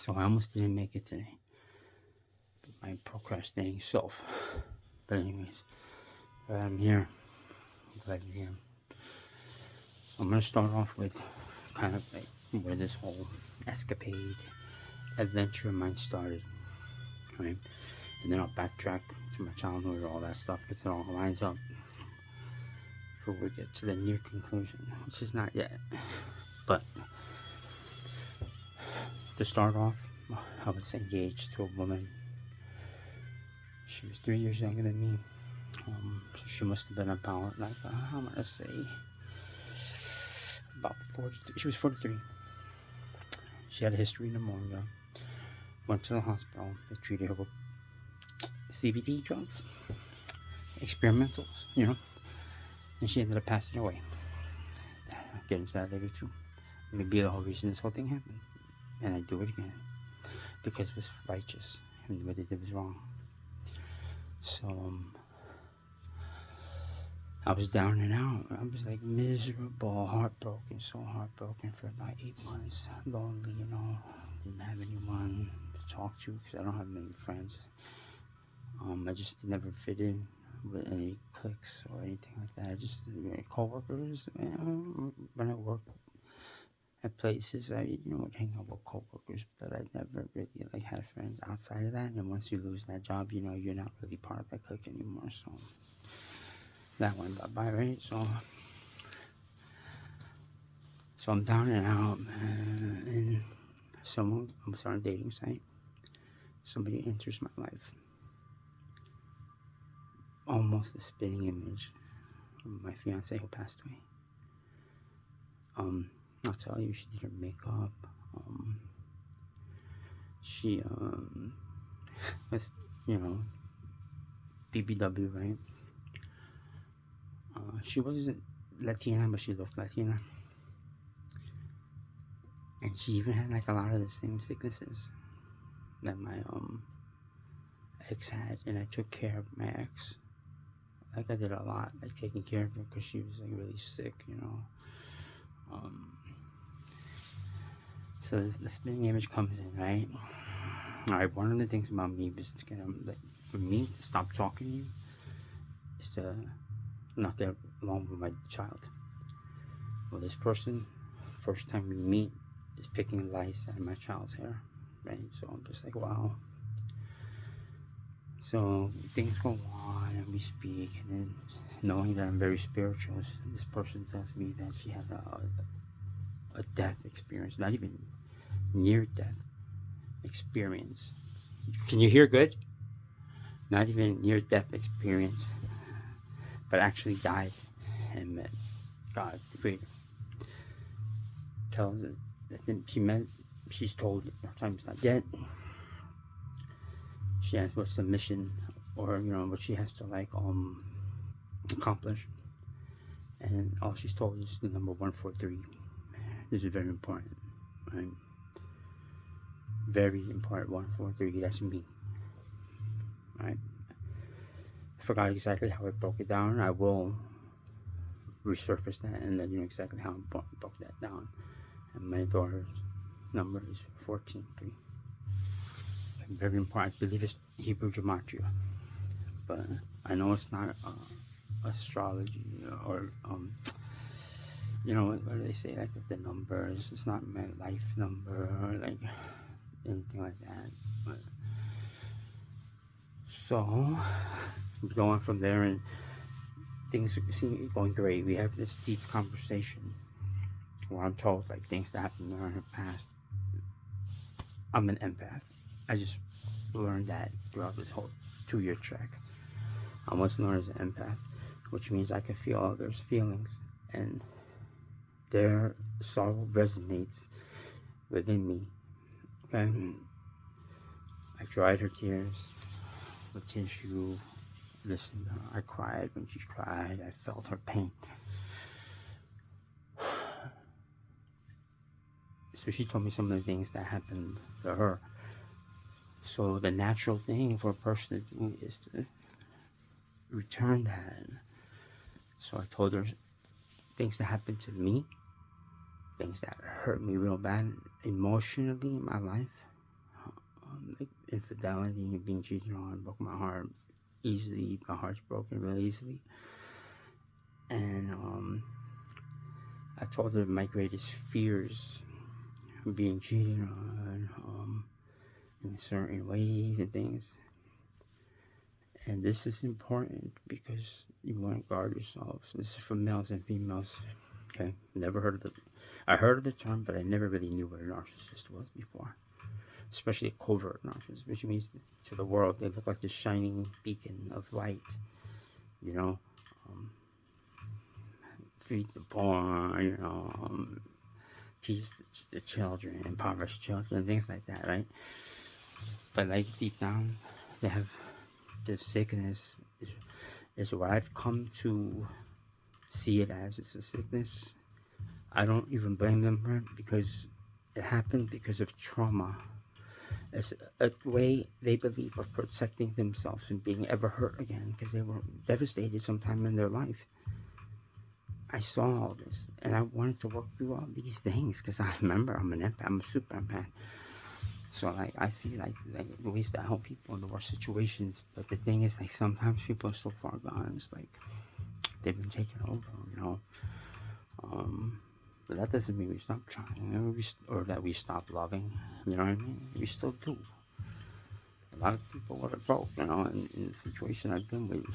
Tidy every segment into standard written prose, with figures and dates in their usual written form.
So I almost didn't make it today. My procrastinating self. But anyways, I'm here. I'm glad you're here. I'm gonna start off with kind of like where this whole escapade adventure of mine started, right? And then I'll backtrack to my childhood, all that stuff, because it all lines up before we get to the near conclusion, which is not yet. But to start off, I was engaged to a woman. She was 3 years younger than me. So she must have been about like I'm gonna say about 43. She was 43. She had a history of pneumonia. Went to the hospital. They treated her with CBD drugs, experimentals, and she ended up passing away. I'll get into that later too. Maybe the whole reason this whole thing happened. And I do it again because it was righteous and what they did was wrong. So I was down and out. I was like miserable, heartbroken, so heartbroken for about 8 months. Lonely, didn't have anyone to talk to because I don't have many friends. I just never fit in with any cliques or anything like that. I just co-workers. When I worked at places, I would hang out with co-workers, but I never really had friends outside of that. And once you lose that job, you're not really part of that clique anymore. So that went bye-bye, right? So I'm down and out, and I was on a dating site. Somebody enters my life. Almost a spitting image of my fiance who passed away. I'll tell you, she did her makeup. She was, BBW, right? She wasn't Latina, but she looked Latina. And she even had like a lot of the same sicknesses that my ex had, and I took care of my ex. Like I did a lot, like taking care of her because she was like really sick, So the spinning image comes in, right? All right. One of the things about me is for me to stop talking to you is to not get along with my child. Well, this person, first time we meet, is picking lice out of my child's hair, right? So I'm just like, wow. So things go on and we speak, and then knowing that I'm very spiritual, this person tells me that she had a death experience, not even near death experience. Can you hear good? Not even near death experience, but actually died and met God the Creator. Tells her that she's told her time's not yet. She asks what's the mission, or what she has to accomplish, and all she's told is the number 143. This is very important, right? Very important. 143. That's me, right? I forgot exactly how I broke it down. I will resurface that and let you know exactly how I broke that down. And my daughter's number is 14-3. Very important. I believe it's Hebrew gematria, but I know it's not astrology or what do they say, like with the numbers. It's not my life number or like anything like that. But so going from there, and things seem going great. We have this deep conversation where I'm told like things that happened in her past. I'm an empath. I just learned that throughout this whole 2-year trek. I was known as an empath, which means I can feel others' feelings, and their sorrow resonates within me. Okay? I dried her tears with tissue, listened to her. I cried when she cried. I felt her pain. So she told me some of the things that happened to her. So the natural thing for a person to do is to return that. So I told her things that happened to me, things that hurt me real bad emotionally in my life, like infidelity, being cheated on, broke my heart easily. My heart's broken really easily. And I told her my greatest fears, being cheated on, in certain ways and things. And this is important because you want to guard yourselves. This is for males and females. Okay, never heard of I heard of the term, but I never really knew what a narcissist was before. Especially a covert narcissist, which means to the world they look like the shining beacon of light. You know, feed the poor. You know, teach the children, impoverish children, things like that, right? But like deep down, they have this sickness. Is what I've come to see it as. It's a sickness. I don't even blame them for it because it happened because of trauma. It's a way they believe of protecting themselves from being ever hurt again because they were devastated sometime in their life. I saw all this and I wanted to work through all these things because I remember I'm an empath, I'm a super empath. So like I see like ways to help people in the worst situations, but the thing is like sometimes people are so far gone, it's like they've been taken over, you know. But that doesn't mean we stop trying, or that we stop loving. You know what I mean? We still do. A lot of people would have broke, you know, in the situation I've been with.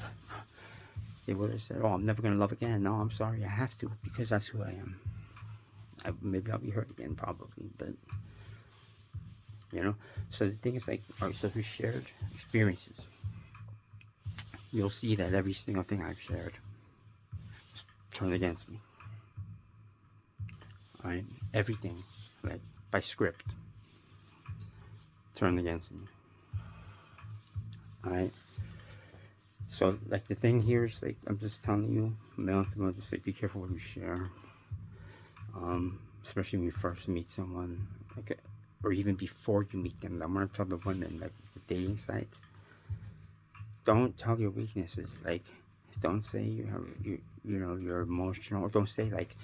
They would have said, "Oh, I'm never gonna love again." No, I'm sorry, I have to because that's who I am. Maybe I'll be hurt again, probably, but you know. So the thing is, like, all right, so we shared experiences. You'll see that every single thing I've shared is turned against me. Right, everything, like by script, turned against me. Alright, so like the thing here is like I'm just telling you, male and female, just like be careful what you share. Especially when you first meet someone, like, or even before you meet them. I'm gonna tell the women, like the dating sites, don't tell your weaknesses. Like, don't say you know you're emotional, or don't say like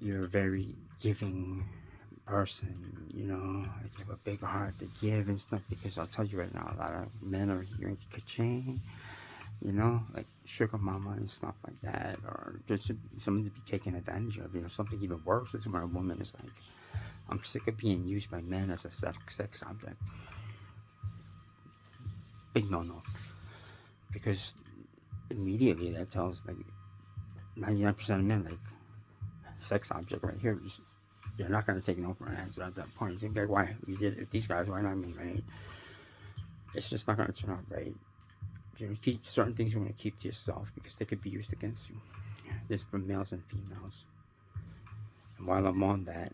you're a very giving person, you know, like you have a big heart to give and stuff, because I'll tell you right now, a lot of men are hearing ka-ching, you know, like sugar mama and stuff like that, or just someone to be taken advantage of, you know. Something even worse is when a woman is like, I'm sick of being used by men as a sex object. Big no-no. Because immediately that tells like 99% of men, like, sex object right here. You're not going to take no for an answer at that point. You think, like, why we did it? These guys, why not me, right? It's just not going to turn out right. You know, keep certain things you want to keep to yourself because they could be used against you. This is for males and females. And while I'm on that,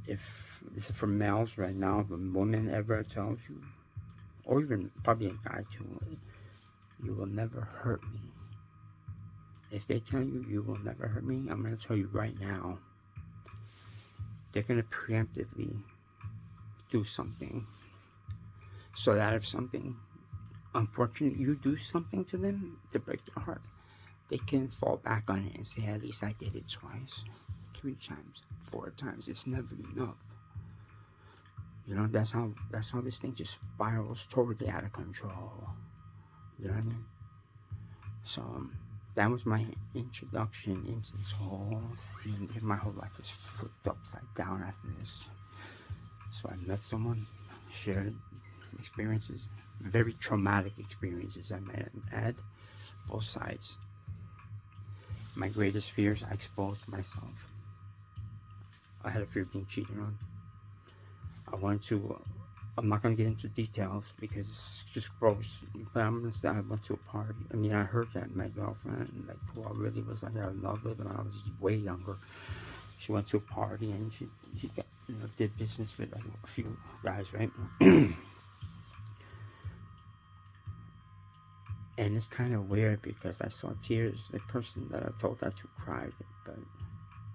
if this is for males right now, if a woman ever tells you, or even probably a guy too, you will never hurt me. If they tell you you will never hurt me, I'm going to tell you right now, they're going to preemptively do something so that if something unfortunate, you do something to them to break their heart, they can fall back on it and say, at least I did it twice, 3 times, 4 times. It's never enough. You know, that's how this thing just spirals totally out of control. You know what I mean? So that was my introduction into this whole thing. My whole life was flipped upside down after this. So I met someone, shared experiences, very traumatic experiences, I might add, both sides. My greatest fears, I exposed myself. I had a fear of being cheated on. I'm not going to get into details because it's just gross, but I'm going to say I went to a party. I mean, I heard that my girlfriend, like, who I really was like in love with when I was way younger, she went to a party and she got, you know, did business with like a few guys, right? And it's kind of weird because I saw tears. The person that I told that to cried, but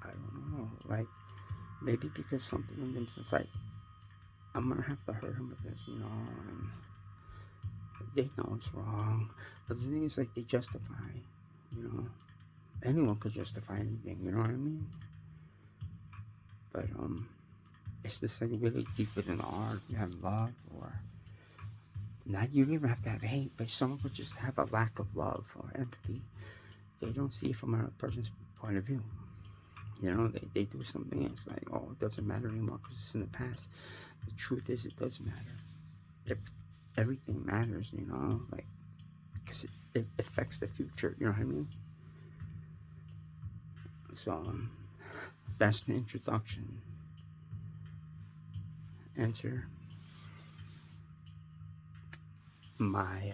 I don't know, like, maybe because something in them is like, I'm gonna have to hurt him with this, you know, and they know it's wrong. But the thing is, like, they justify, you know, anyone could justify anything, you know what I mean? But it's just like really deeper than art. You have love, or not, you don't even have to have hate, but some people just have a lack of love or empathy. They don't see it from another person's point of view. You know, they do something and it's like, oh, it doesn't matter anymore because it's in the past. The truth is, it does matter. If everything matters, you know, like, because it affects the future, you know what I mean? So, that's the introduction. Answer my